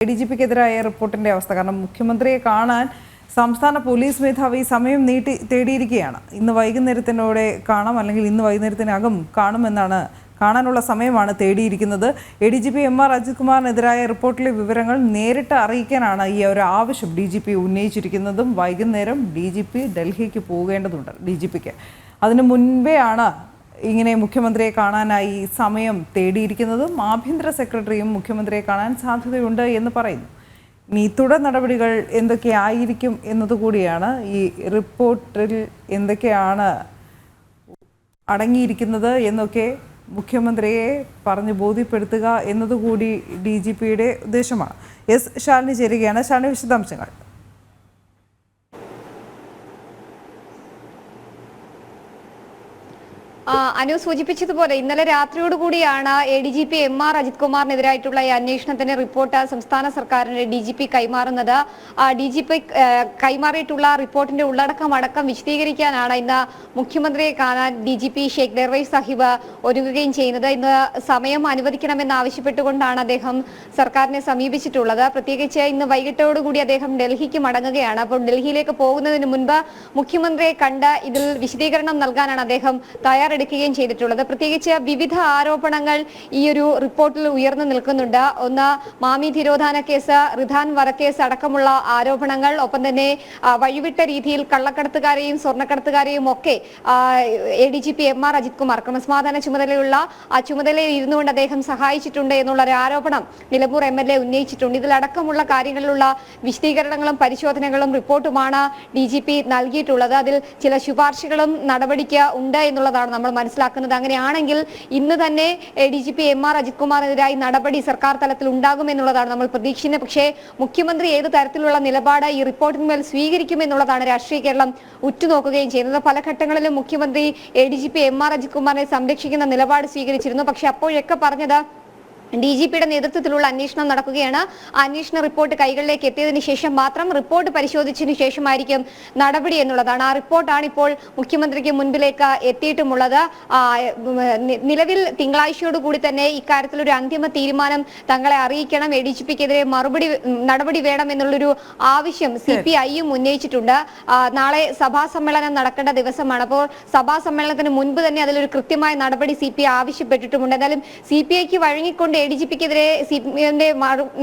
ADGPക്കെതിരായ റിപ്പോർട്ടിന്റെ അവസ്ഥ. കാരണം മുഖ്യമന്ത്രിയെ കാണാൻ സംസ്ഥാന പോലീസ് മേധാവി സമയം തേടിയിരിക്കുകയാണ്. ഇന്ന് വൈകുന്നേരത്തിനോടെ കാണാം, അല്ലെങ്കിൽ ഇന്ന് വൈകുന്നേരത്തിനകം കാണാനുള്ള സമയമാണ് തേടിയിരിക്കുന്നത്. ADGP MR അജിത് കുമാറിനെതിരായ റിപ്പോർട്ടിലെ വിവരങ്ങൾ നേരിട്ട് അറിയിക്കാനാണ് ഈ ഒരു ആവശ്യം DGP ഉന്നയിച്ചിരിക്കുന്നതും. വൈകുന്നേരം DGP ഡൽഹിക്ക് പോകേണ്ടതുണ്ട്. DGPക്ക് അതിനു മുൻപെയാണ് ഇങ്ങനെ മുഖ്യമന്ത്രിയെ കാണാനായി സമയം തേടിയിരിക്കുന്നതും. ആഭ്യന്തര സെക്രട്ടറിയും മുഖ്യമന്ത്രിയെ കാണാൻ സാധ്യതയുണ്ട് എന്ന് പറയുന്നു. ഇനി തുടർ നടപടികൾ എന്തൊക്കെയായിരിക്കും എന്നതുകൂടിയാണ് ഈ റിപ്പോർട്ടിൽ എന്തൊക്കെയാണ് അടങ്ങിയിരിക്കുന്നത് എന്നൊക്കെ മുഖ്യമന്ത്രിയെ പറഞ്ഞ് ബോധ്യപ്പെടുത്തുക എന്നതുകൂടി DGPയുടെ ഉദ്ദേശമാണ്. ശാലിനി ചേരുകയാണ്. ശാലിനി, വിശദാംശങ്ങൾ. അനു സൂചിപ്പിച്ചതുപോലെ ഇന്നലെ രാത്രിയോടുകൂടിയാണ് ADGP MR അജിത് കുമാറിനെതിരായിട്ടുള്ള ഈ അന്വേഷണത്തിന്റെ റിപ്പോർട്ട് സംസ്ഥാന സർക്കാരിന് DGP കൈമാറുന്നത്. DGP കൈമാറിയിട്ടുള്ള റിപ്പോർട്ടിന്റെ ഉള്ളടക്കം അടക്കം വിശദീകരിക്കാനാണ് ഇന്ന് മുഖ്യമന്ത്രിയെ കാണാൻ DGP ഷെയ്ഖ് ദർവേഷ് സാഹിബ് ഒരുങ്ങുകയും ചെയ്യുന്നത്. ഇന്ന് സമയം അനുവദിക്കണമെന്ന് ആവശ്യപ്പെട്ടുകൊണ്ടാണ് അദ്ദേഹം സർക്കാരിനെ സമീപിച്ചിട്ടുള്ളത്. പ്രത്യേകിച്ച് ഇന്ന് വൈകിട്ടോടുകൂടി അദ്ദേഹം ഡൽഹിക്ക് മടങ്ങുകയാണ്. അപ്പോൾ ഡൽഹിയിലേക്ക് പോകുന്നതിന് മുൻപ് മുഖ്യമന്ത്രിയെ കണ്ട് ഇതിൽ വിശദീകരണം നൽകാനാണ് അദ്ദേഹം തയ്യാറെടുക്കുകയും ചെയ്തിട്ടുള്ളത്. പ്രത്യേകിച്ച് വിവിധ ആരോപണങ്ങൾ ഈ ഒരു റിപ്പോർട്ടിൽ ഉയർന്നു നിൽക്കുന്നുണ്ട്. ഒന്ന്, മാമി തിരോധാന കേസ്, റിധാൻ വധക്കേസ് അടക്കമുള്ള ആരോപണങ്ങൾ. ഒപ്പം തന്നെ വഴിവിട്ട രീതിയിൽ കള്ളക്കടത്തുകാരെയും സ്വർണ്ണക്കടത്തുകാരെയും ഒക്കെ ADGP MR അജിത് കുമാർ ക്രമസമാധാന ചുമതലയുള്ള ആ ചുമതലയിൽ ഇരുന്നുകൊണ്ട് അദ്ദേഹം സഹായിച്ചിട്ടുണ്ട് എന്നുള്ള ഒരു ആരോപണം നിലമ്പൂർ MLA ഉന്നയിച്ചിട്ടുണ്ട്. ഇതിലടക്കമുള്ള കാര്യങ്ങളിലുള്ള വിശദീകരണങ്ങളും പരിശോധനകളും റിപ്പോർട്ടുമാണ് DGP നൽകിയിട്ടുള്ളത്. അതിൽ ചില ശുപാർശകളും നടപടിക്ക് ഉണ്ട് എന്നുള്ളതാണ് നമ്മൾ മനസ്സിലാക്കുന്നത്. അങ്ങനെയാണെങ്കിൽ ഇന്ന് തന്നെ ADGP MR അജിത് കുമാറിനെതിരായി നടപടി സർക്കാർ തലത്തിൽ ഉണ്ടാകുമെന്നുള്ളതാണ് നമ്മൾ പ്രതീക്ഷിക്കുന്നത്. പക്ഷേ മുഖ്യമന്ത്രി ഏത് തരത്തിലുള്ള നിലപാട് ഈ റിപ്പോർട്ടിന്മേൽ സ്വീകരിക്കുമെന്നുള്ളതാണ് രാഷ്ട്രീയ കേരളം ഉറ്റുനോക്കുകയും ചെയ്യുന്നത്. പല ഘട്ടങ്ങളിലും മുഖ്യമന്ത്രി ADGP MR അജിത് കുമാറിനെ സംരക്ഷിക്കുന്ന നിലപാട് സ്വീകരിച്ചിരുന്നു. പക്ഷെ അപ്പോഴൊക്കെ പറഞ്ഞത് DGPയുടെ നേതൃത്വത്തിലുള്ള അന്വേഷണം നടക്കുകയാണ്. അന്വേഷണ റിപ്പോർട്ട് കൈകളിലേക്ക് എത്തിയതിനു ശേഷം മാത്രം റിപ്പോർട്ട് പരിശോധിച്ചതിനു ശേഷമായിരിക്കും നടപടി എന്നുള്ളതാണ്. ആ റിപ്പോർട്ടാണ് ഇപ്പോൾ മുഖ്യമന്ത്രിക്ക് മുൻപിലേക്ക് എത്തിയിട്ടുമുള്ളത്. നിലവിൽ തിങ്കളാഴ്ചയോടുകൂടി തന്നെ ഇക്കാര്യത്തിൽ ഒരു അന്തിമ തീരുമാനം തങ്ങളെ അറിയിക്കണം, ADGPക്കെതിരെ നടപടി വേണം എന്നുള്ളൊരു ആവശ്യം CPIയും ഉന്നയിച്ചിട്ടുണ്ട്. നാളെ സഭാ സമ്മേളനം നടക്കേണ്ട ദിവസമാണ്. അപ്പോൾ സഭാ സമ്മേളനത്തിന് മുൻപ് തന്നെ അതിലൊരു കൃത്യമായ നടപടി CPI ആവശ്യപ്പെട്ടിട്ടുമുണ്ട്. എന്നാലും CPIക്ക് വഴങ്ങിക്കൊണ്ട് ADGPക്കെതിരെ CPIയുടെ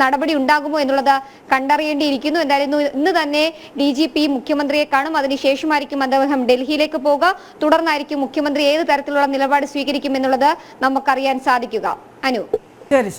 നടപടി ഉണ്ടാകുമോ എന്നുള്ളത് കണ്ടറിയേണ്ടിയിരിക്കുന്നു. എന്തായാലും ഇന്ന് തന്നെ DGP മുഖ്യമന്ത്രിയെ കാണും. അതിനുശേഷമായിരിക്കും അദ്ദേഹം ഡൽഹിയിലേക്ക് പോകുക. തുടർന്നായിരിക്കും മുഖ്യമന്ത്രി ഏത് തരത്തിലുള്ള നിലപാട് സ്വീകരിക്കും എന്നുള്ളത് നമുക്കറിയാൻ സാധിക്കുക. അനു. ശരി.